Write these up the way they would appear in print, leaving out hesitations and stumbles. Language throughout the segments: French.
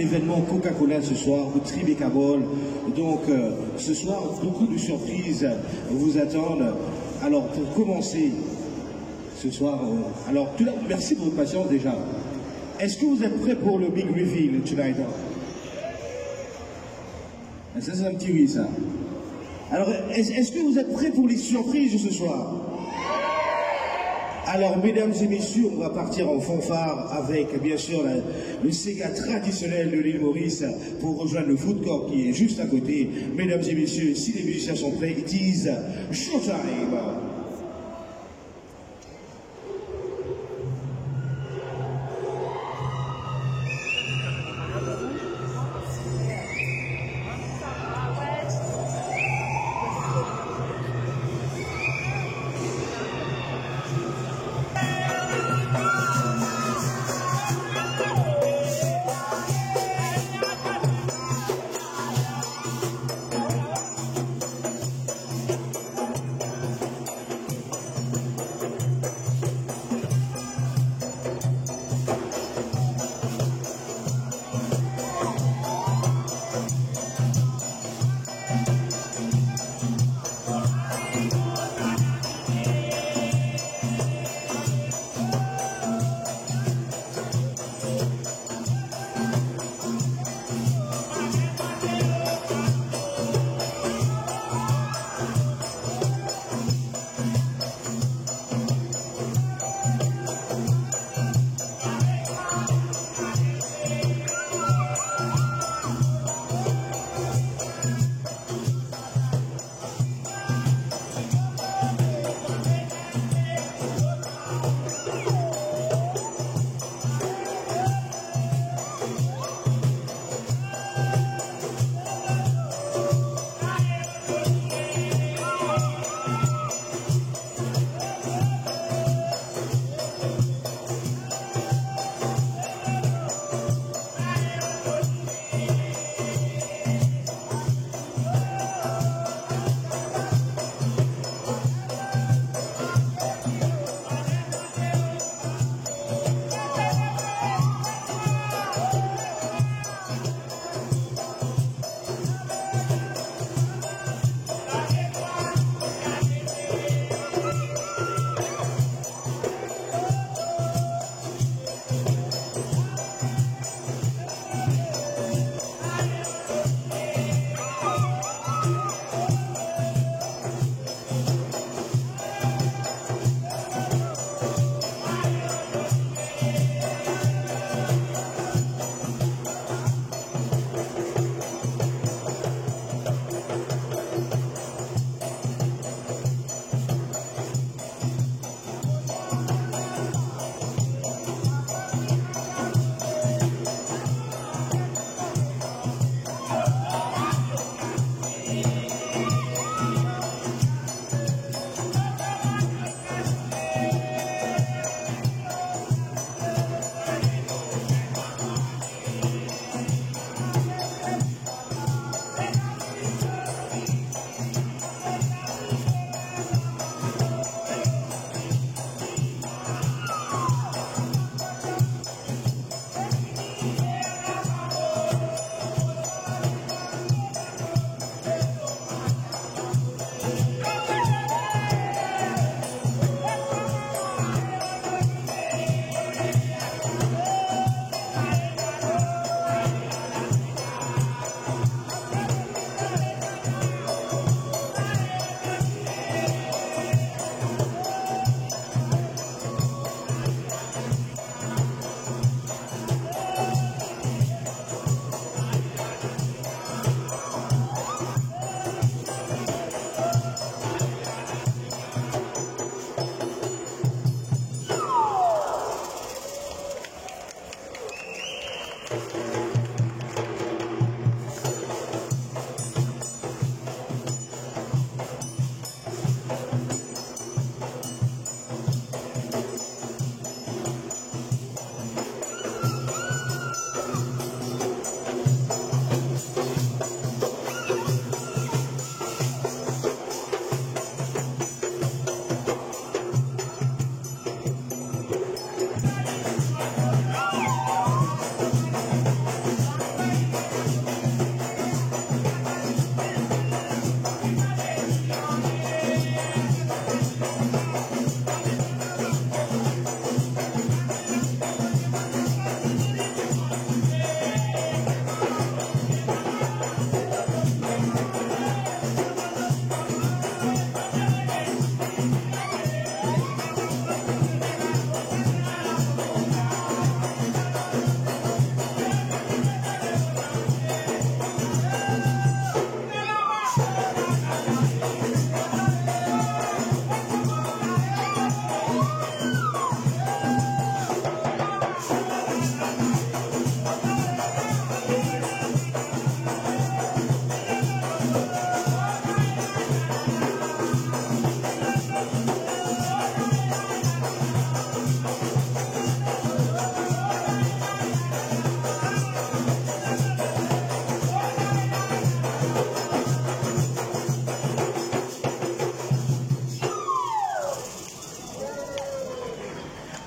l'événement Coca-Cola ce soir au Tribeca Ball. Donc ce soir, beaucoup de surprises vous attendent. Alors pour commencer ce soir, alors tout d'abord, merci pour votre patience déjà. Est-ce que vous êtes prêts pour le big reveal tonight? Ça c'est un petit oui ça. Alors est-ce que vous êtes prêts pour les surprises de ce soir? Alors, mesdames et messieurs, on va partir en fanfare avec, bien sûr, le Sega traditionnel de l'île Maurice pour rejoindre le food court qui est juste à côté. Mesdames et messieurs, si les musiciens sont prêts, it is showtime.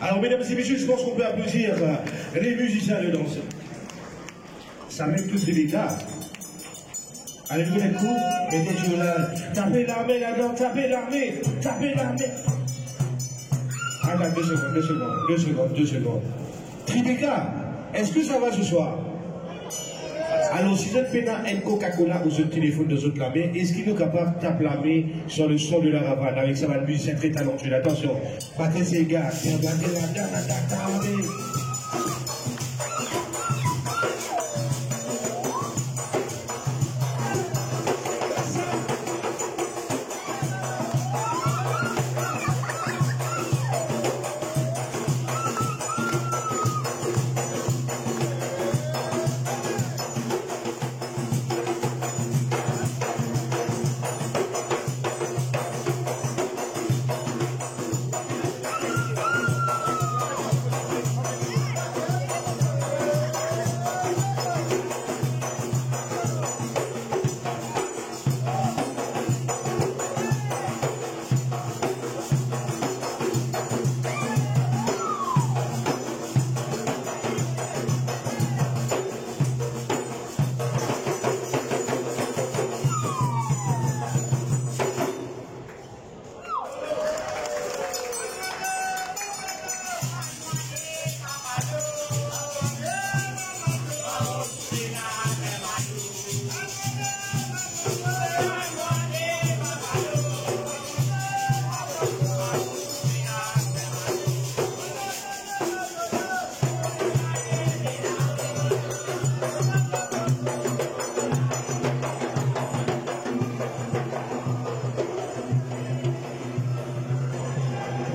Alors, mesdames et messieurs, je pense qu'on peut applaudir les musiciens et les danseurs. Ça met tous les gars. Allez, vous êtes cool, mettez toujours là. Tapez l'armée là-dedans, tapez l'armée, tapez l'armée. Attends, 2 secondes. Tribeca, est-ce que ça va ce soir? Alors, si vous êtes fait un Coca-Cola ou ce téléphone de votre main, est-ce qu'il est capable de taper la main sur le son de la ravane avec sa musicien très talentueux? Attention, battez ces gars, battez la dame,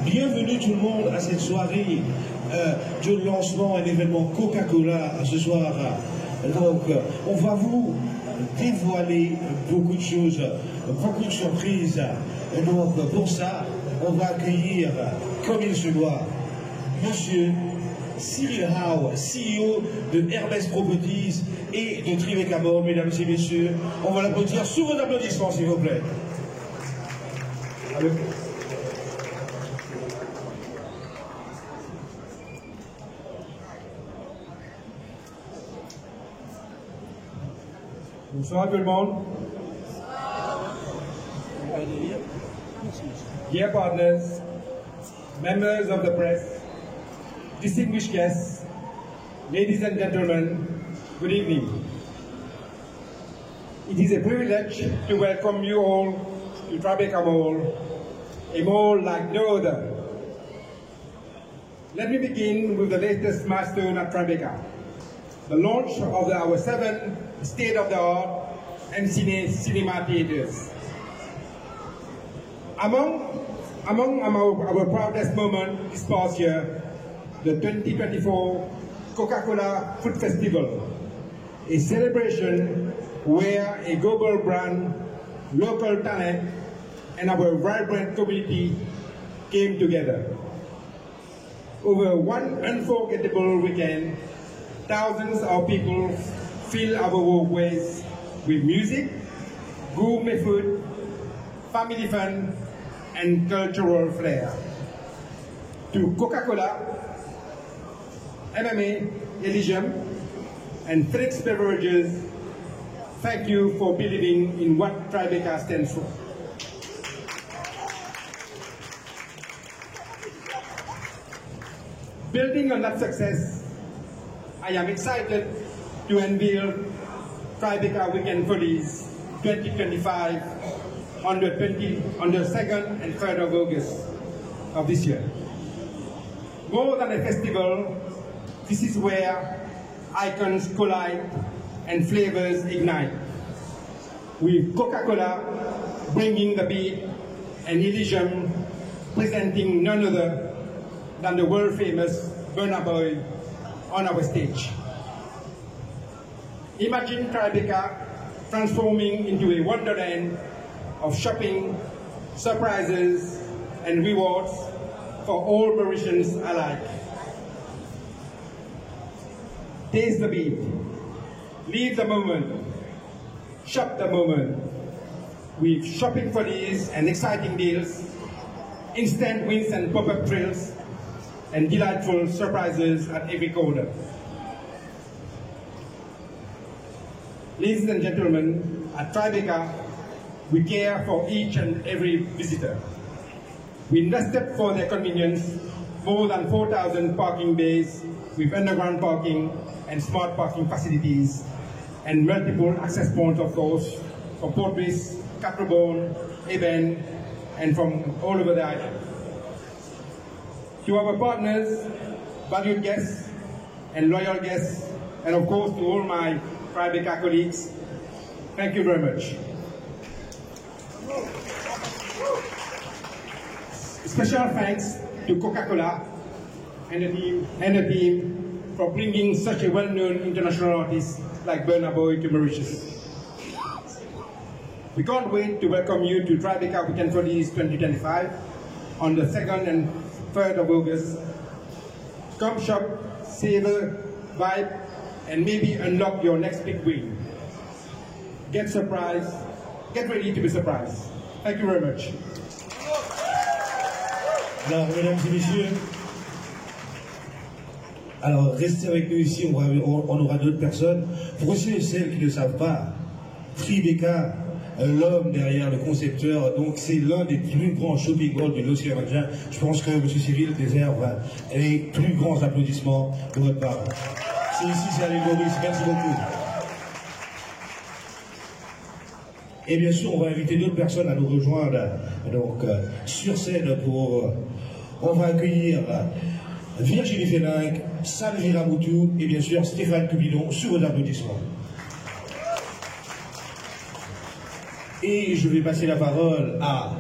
Bienvenue tout le monde à cette soirée de lancement et l'événement Coca-Cola ce soir. Donc, on va vous dévoiler beaucoup de choses, beaucoup de surprises. Et donc, pour ça, on va accueillir, comme il se doit, Monsieur Cyril Howe, CEO de Hermès Properties et de Tribeca Mall, mesdames et messieurs. On va l'applaudir sous vos applaudissements, s'il vous plaît. Allez. Bonsoir tout le monde. Dear partners, members of the press, distinguished guests, ladies and gentlemen, good evening. It is a privilege to welcome you all to Tribeca Mall, a mall like no other. Let me begin with the latest milestone at Tribeca, the launch of our 7 state-of-the-art MCine cinema theaters. Among our proudest moment this past year, the 2024 Coca-Cola Food Festival, a celebration where a global brand, local talent, and our vibrant community came together. Over one unforgettable weekend, thousands of people fill our walkways with music, gourmet food, family fun, and cultural flair. To Coca-Cola, MMA, Elysium, and Felix Beverages, thank you for believing in what Tribeca stands for. Building on that success, I am excited to unveil Tribeca Weekend Follies 2025 on the 2nd and 3rd of August of this year. More than a festival, this is where icons collide and flavors ignite. With Coca-Cola bringing the beat and Elysium presenting none other than the world-famous Burna Boy on our stage. Imagine Tribeca transforming into a wonderland of shopping, surprises, and rewards for all Mauritians alike. Taste the beat, live the moment, shop the moment, with shopping follies and exciting deals, instant wins and pop-up thrills, and delightful surprises at every corner. Ladies and gentlemen, at Tribeca, we care for each and every visitor. We invested for their convenience more than 4,000 parking bays with underground parking and smart parking facilities and multiple access points, of course, from Port Louis, Caprebone, Eben, and from all over the island. To our partners, valued guests, and loyal guests, and of course to all my Tribeca colleagues, thank you very much. Special thanks to Coca-Cola and the team for bringing such a well-known international artist like Burna Boy to Mauritius. We can't wait to welcome you to Tribeca Weekend Follies 2025 on the 2nd and 3rd of August. Come shop, savor, vibe, and maybe unlock your next big win. Get surprised, get ready to be surprised. Thank you very much. Alors, mesdames et messieurs, alors restez avec nous ici, on aura d'autres personnes. Pour ceux et celles qui ne savent pas, Tribeca, l'homme derrière le concepteur, donc c'est l'un des plus grands shopping malls de l'océan Indien. Je pense que M. Cyril déserve les plus grands applaudissements de votre part. C'est ici, c'est à l'île Maurice. Merci beaucoup. Et bien sûr, on va inviter d'autres personnes à nous rejoindre donc, sur scène pour... on va accueillir Virginie Félinck, San Viramoutou et bien sûr Stéphane Cupidon sur vos applaudissements. Et je vais passer la parole à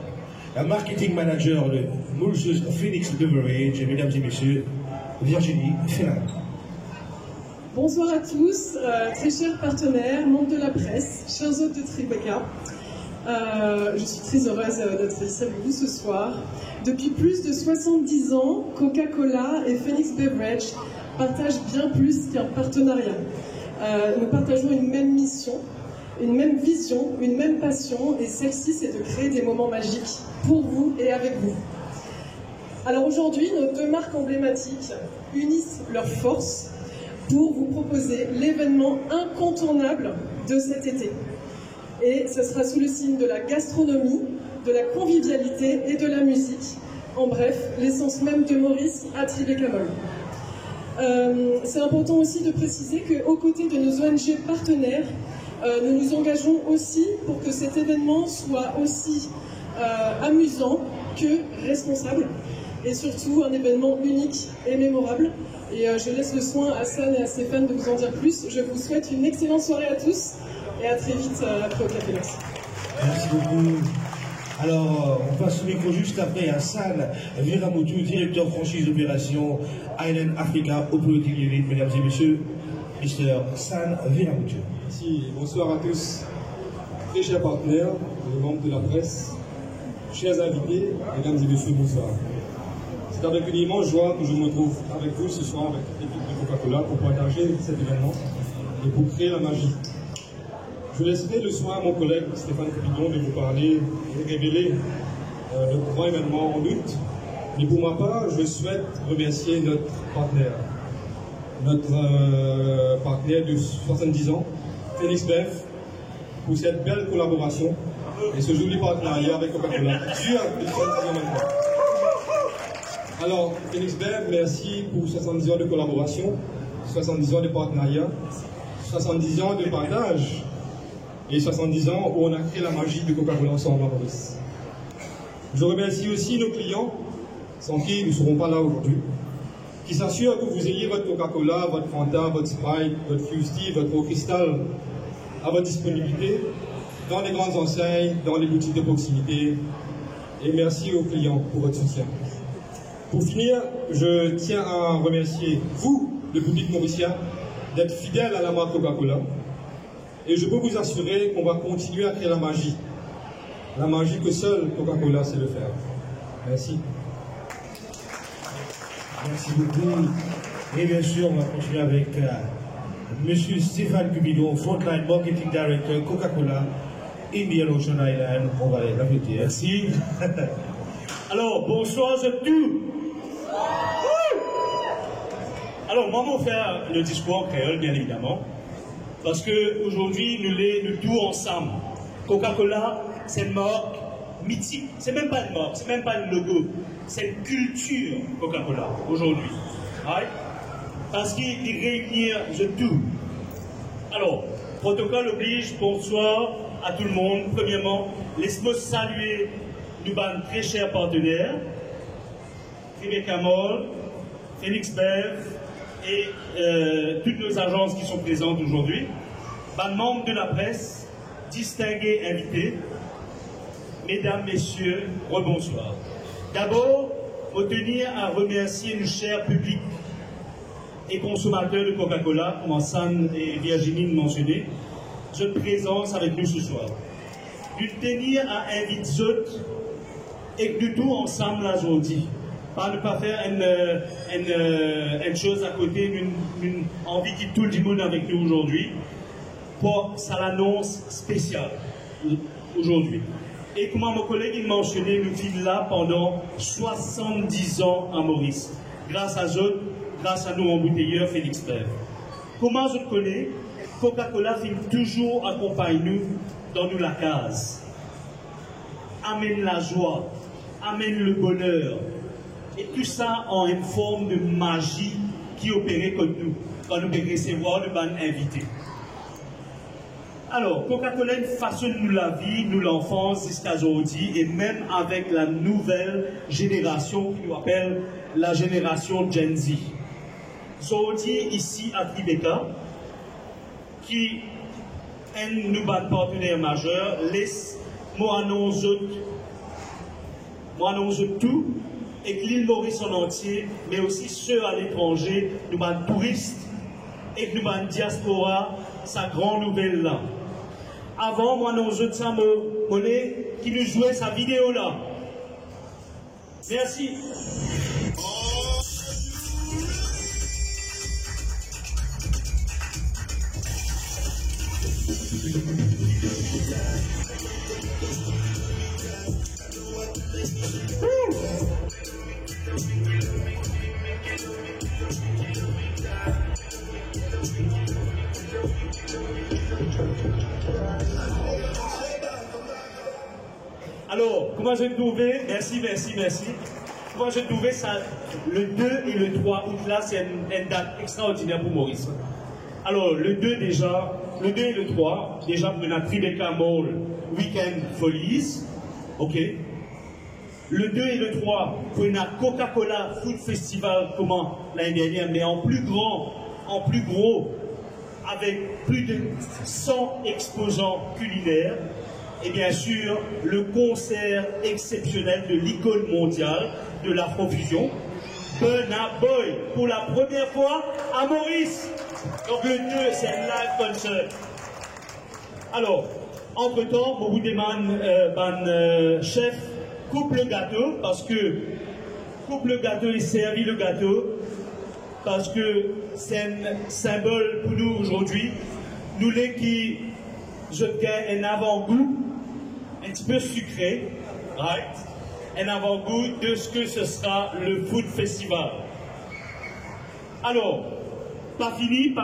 la marketing manager de Molson Phoenix Beverage, mesdames et messieurs, Virginie Félinck. Bonsoir à tous, très chers partenaires, membres de la presse, chers hôtes de Tribeca. Je suis très heureuse d'être ici avec vous ce soir. Depuis plus de 70 ans, Coca-Cola et Phoenix Beverage partagent bien plus qu'un partenariat. Nous partageons une même mission, une même vision, une même passion, et celle-ci, c'est de créer des moments magiques pour vous et avec vous. Alors aujourd'hui, nos deux marques emblématiques unissent leurs forces pour vous proposer l'événement incontournable de cet été. Et ce sera sous le signe de la gastronomie, de la convivialité et de la musique. En bref, l'essence même de Maurice à Tribeca Mall. C'est important aussi de préciser qu'aux côtés de nos ONG partenaires, nous nous engageons aussi pour que cet événement soit aussi amusant que responsable, et surtout un événement unique et mémorable. Et je laisse le soin à San et à Stéphane de vous en dire plus. Je vous souhaite une excellente soirée à tous et à très vite après au Café Merci. Merci beaucoup. Alors, on passe le micro juste après à San Viramoutou, directeur franchise d'opération Island Africa Operating Unit. Mesdames et messieurs, Mr. San Viramoutou. Merci, bonsoir à tous. Très chers partenaires, les membres de la presse, chers invités, mesdames et messieurs, bonsoir. C'est avec une immense joie que je me retrouve avec vous ce soir, avec l'équipe de Coca-Cola, pour partager cet événement et pour créer la magie. Je laisserai le soin à mon collègue Stéphane Cupidon de vous parler et révéler le grand événement en août. Mais pour ma part, je souhaite remercier notre partenaire de 70 ans, Phoenix Bev, pour cette belle collaboration et ce joli partenariat avec Coca-Cola. Dieu a 70 ans maintenant. Alors, Phoenix Bev, merci pour 70 ans de collaboration, 70 ans de partenariat, 70 ans de partage et 70 ans où on a créé la magie de Coca-Cola ensemble à Maurice. Je remercie aussi nos clients, sans qui nous ne serons pas là aujourd'hui, qui s'assurent que vous ayez votre Coca-Cola, votre Fanta, votre Sprite, votre Fusty, votre Eau Cristal à votre disponibilité dans les grandes enseignes, dans les boutiques de proximité. Et merci aux clients pour votre soutien. Pour finir, je tiens à remercier vous, le public mauricien, d'être fidèle à la marque Coca-Cola. Et je peux vous assurer qu'on va continuer à créer la magie que seule Coca-Cola sait le faire. Merci. Merci beaucoup. Et bien sûr, on va continuer avec Monsieur Stéphane Cupidon, Frontline Marketing Director Coca-Cola, Indian Ocean Island. On va l'applaudir. Merci. Alors, bonsoir à tous. Alors, moi, je vais faire le discours en créole, bien évidemment, parce qu'aujourd'hui, nous tous ensemble. Coca-Cola, c'est une marque mythique. C'est même pas une marque, c'est même pas un logo. C'est une culture Coca-Cola, aujourd'hui. Right? Parce qu'il réunit de tout. Alors, protocole oblige, bonsoir à tout le monde. Premièrement, laisse-moi saluer nos très chers partenaires, Rebecca Moll, Félix Bev et toutes nos agences qui sont présentes aujourd'hui, membres de la presse, distingués invités, mesdames, messieurs, rebonsoir. D'abord, je tenir à remercier nos chers publics et consommateurs de Coca-Cola, comme San et Virginie l'ont mentionné, de présence avec nous ce soir. Je tenir à inviter autres et que nous tous ensemble aujourd'hui. Pas ne pas faire une chose à côté, une envie qui tout le monde avec nous aujourd'hui, pour ça l'annonce spéciale aujourd'hui. Et comme mon collègue il mentionnait, nous sommes là pendant 70 ans à Maurice, grâce à eux, grâce à nos embouteilleurs Félix Bev. Comment je le connais? Coca-Cola finit toujours accompagner nous dans nous la case. Amène la joie, amène le bonheur. Et tout ça en une forme de magie qui opérait comme nous, quand nous recevoir le ban invité. Alors, Coca-Cola façonne nous la vie, nous l'enfance jusqu'à aujourd'hui, et même avec la nouvelle génération qui nous appelle la génération Gen Z. Aujourd'hui, ici à Tribeca, qui est nous partenaire majeur, laisse-moi annoncer tout, et que l'île Maurice en entier, mais aussi ceux à l'étranger, nous sommes touristes et que nous sommes diaspora, sa grande nouvelle là. Avant, moi, nous sommes qui nous jouait sa vidéo là. Merci. Alors, comment j'ai trouvé? Merci. Comment j'ai trouvé ça? Le 2 et le 3 août là, c'est une date extraordinaire pour Maurice. Alors, le 2 et le 3, déjà pour notre Tribeca Mall Weekend Folies, ok. Le 2 et le 3, pour notre Coca-Cola Food Festival, comment l'année dernière, mais en plus gros, avec plus de 100 exposants culinaires. Et bien sûr, le concert exceptionnel de l'icône mondiale de l'Afrofusion, Burna Boy, pour la première fois à Maurice. Donc le 2, c'est un live concert. Alors, entre-temps, beaucoup demandent, chef, coupe le gâteau, parce que coupe le gâteau et servi le gâteau, parce que c'est un symbole pour nous aujourd'hui. Nous, les qui je gagne un avant-goût, un petit peu sucré, right? Un avant-goût de ce que ce sera le Food Festival. Alors, pas fini,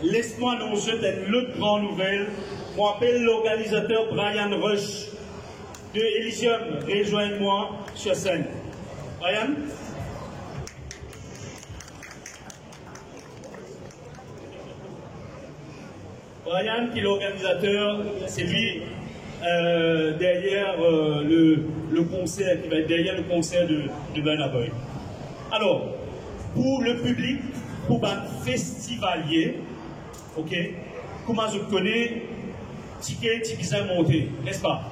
laisse-moi annoncer une autre grande nouvelle. Moi, appelle l'organisateur Brian Rush de Elysium. Rejoigne-moi sur scène. Brian? Brian, qui est l'organisateur, c'est lui derrière le concert, qui va être derrière le concert de Burna Boy. Alors, pour le public, pour un festivalier, ok, comment je connais, ticket, ticket monté, n'est-ce pas?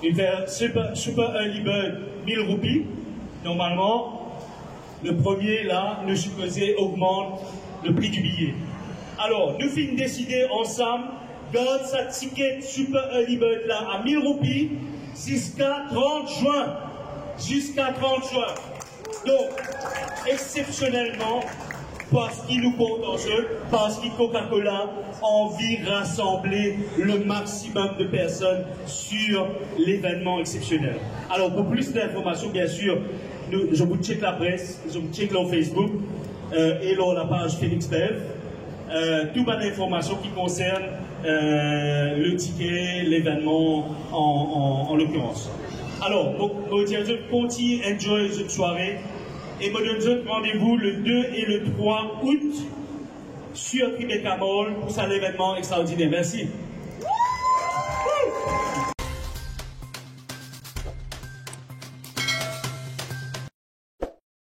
Il fait super early bird, 1000 roupies. Normalement, le premier là, le supposé augmente le prix du billet. Alors, nous finissons décider ensemble, garde sa ticket super early bird là à 1000 roupies jusqu'à 30 juin. Jusqu'à 30 juin. Donc, exceptionnellement, parce qu'il nous compte en jeu, parce que Coca-Cola a envie de rassembler le maximum de personnes sur l'événement exceptionnel. Alors, pour plus d'informations, bien sûr, je vous check la presse, je vous check le Facebook. et dans la page Félix Bev, toute bonne information qui concerne le ticket, l'événement en l'occurrence. Alors, je dis continue, enjoy cette soirée et je donne rendez-vous le 2 et le 3 août sur Tribeca Mall pour ça l'événement extraordinaire. Merci.